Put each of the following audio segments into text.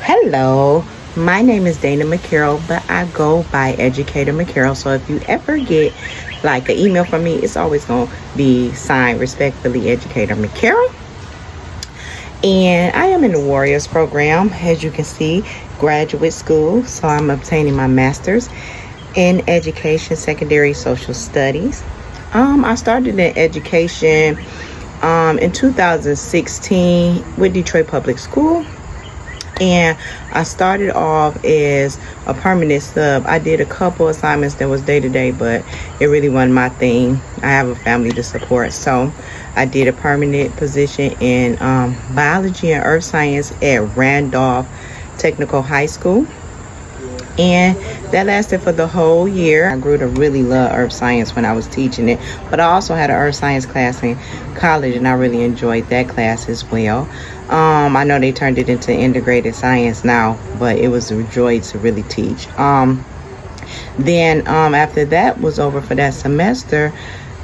Hello, my name is Dana McCarroll, but I go by Educator McCarroll. So if you ever get like an email from me, it's always going to be signed respectfully Educator McCarroll. And I am in the Warriors program, as you can see, graduate school. So I'm obtaining my master's in education, secondary social studies. I started in education in 2016 with Detroit Public School. And I started off as a permanent sub. I did a couple assignments that was day-to-day, but it really wasn't my thing. I have a family to support, so I did a permanent position in biology and earth science at Randolph Technical High School. And that lasted for the whole year. I grew to really love earth science when I was teaching it, but I also had an earth science class in college, and I really enjoyed that class as well. I know they turned it into integrated science now, but it was a joy to really teach. Then after that was over for that semester,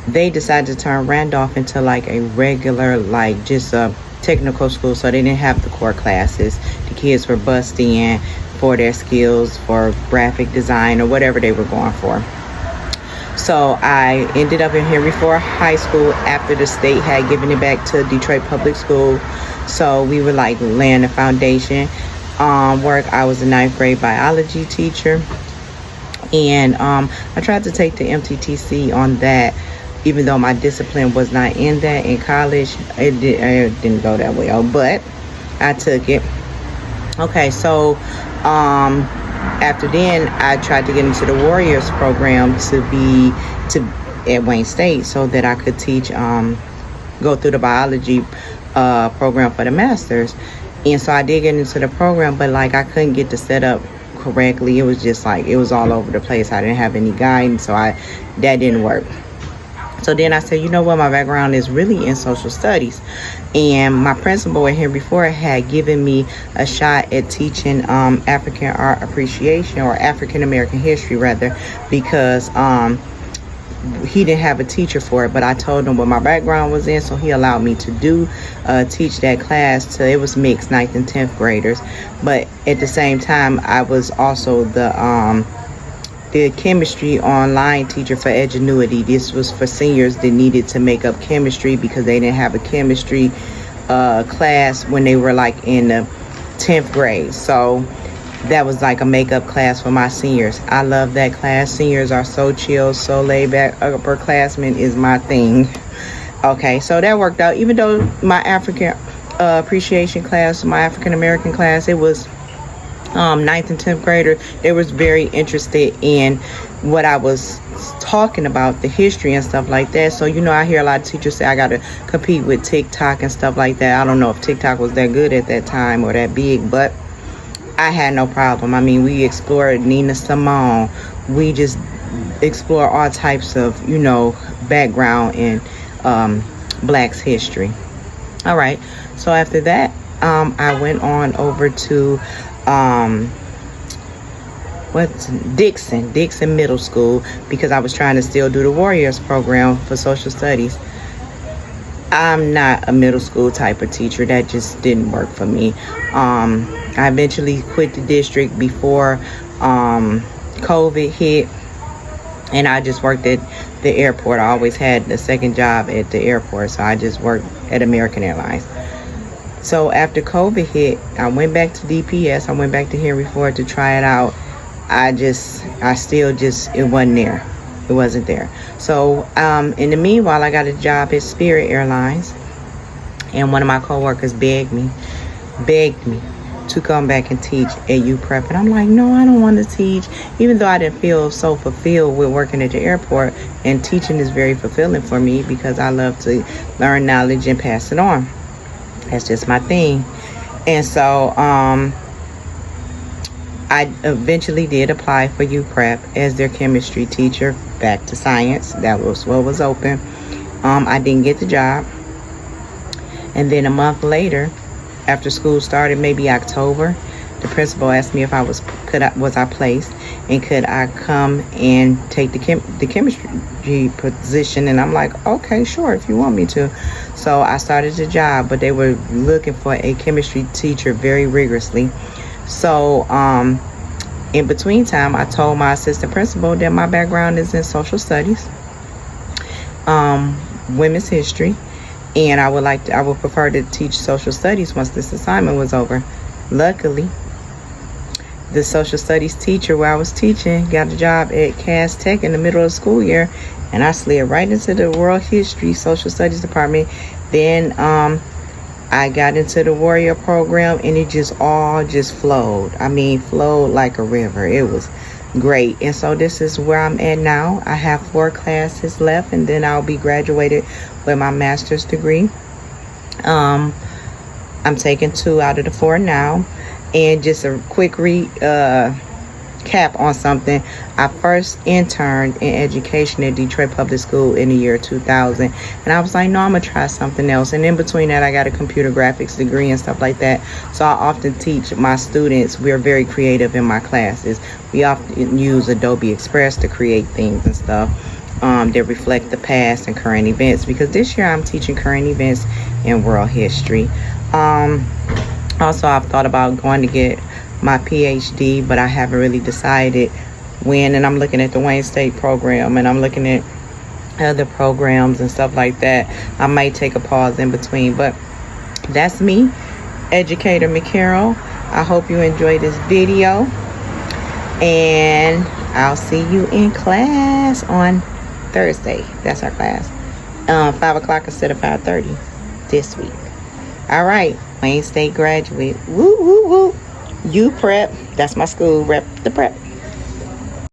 they decided to turn Randolph into like a regular, like just a technical school. So they didn't have the core classes. The kids were bused in for their skills for graphic design or whatever they were going for. So I ended up in Henry Ford High School after the state had given it back to Detroit Public School. So we were like laying the foundation work. I was a 9th grade biology teacher, and I tried to take the MTTC on that, even though my discipline was not in that in college. It didn't go that well, but I took it. Okay, so after then I tried to get into the Warriors program at Wayne State so that I could teach go through the biology program for the masters. And so I did get into the program, but like I couldn't get the setup correctly. It was just like it was all over the place. I didn't have any guidance, so that didn't work. So then I said, you know what, my background is really in social studies, and my principal at Henry Ford had given me a shot at teaching African art appreciation, or African American history rather, because he didn't have a teacher for it, but I told him what my background was in, so he allowed me to teach that class. So it was mixed 9th and 10th graders, but at the same time I was also the chemistry online teacher for Edgenuity. This was for seniors that needed to make up chemistry because they didn't have a chemistry class when they were like in the 10th grade. So that was like a makeup class for my seniors. I love that class. Seniors are so chill, so laid back. Upperclassmen is my thing. Okay, so that worked out. Even though my African appreciation class, my African American class, it was 9th and 10th grader, they was very interested in what I was talking about, the history and stuff like that. So I hear a lot of teachers say I gotta compete with TikTok and stuff like that. I don't know if TikTok was that good at that time or that big, but I had no problem. I mean, we explored Nina Simone. We just explore all types of background in Black's history. All right, so after that I went on over to Dixon Middle School, because I was trying to still do the Warriors program for social studies. I'm not a middle school type of teacher. That just didn't work for me. I eventually quit the district before COVID hit, and I just worked at the airport. I always had a second job at the airport, so I just worked at American Airlines. So after COVID hit, I went back to DPS. I went back to Henry Ford to try it out. It wasn't there. It wasn't there. So in the meanwhile, I got a job at Spirit Airlines, and one of my coworkers begged me to come back and teach at UPrep. And I'm like, no, I don't want to teach, even though I didn't feel so fulfilled with working at the airport. And teaching is very fulfilling for me because I love to learn knowledge and pass it on. That's just my thing. And so I eventually did apply for UPrep as their chemistry teacher, back to science. That was what was open. I didn't get the job. And then a month later, after school started, maybe October, the principal asked me if I was placed, and could I come and take the chemistry position. And I'm like, okay, sure, if you want me to. So I started the job, but they were looking for a chemistry teacher very rigorously. So in between time, I told my assistant principal that my background is in social studies, women's history, and I would prefer to teach social studies once this assignment was over. Luckily, the social studies teacher where I was teaching got a job at Cass Tech in the middle of the school year, and I slid right into the world history social studies department. Then I got into the warrior program, and it just all flowed. I mean, flowed like a river. It was great. And so this is where I'm at now. I have 4 classes left, and then I'll be graduated with my master's degree. I'm taking 2 out of the 4 now. And just a quick cap on something. I first interned in education at Detroit Public School in the year 2000. And I was like, no, I'm going to try something else. And in between that, I got a computer graphics degree and stuff like that. So I often teach my students. We're very creative in my classes. We often use Adobe Express to create things and stuff that reflect the past and current events. Because this year I'm teaching current events in world history. Also, I've thought about going to get my PhD, but I haven't really decided when. And I'm looking at the Wayne State program, and I'm looking at other programs and stuff like that. I might take a pause in between, but that's me, Educator McCarroll. I hope you enjoyed this video, and I'll see you in class on Thursday. That's our class, 5 o'clock instead of 5:30 this week. All right, Wayne State graduate. Woo, woo, woo. You prep. That's my school. Rep the prep.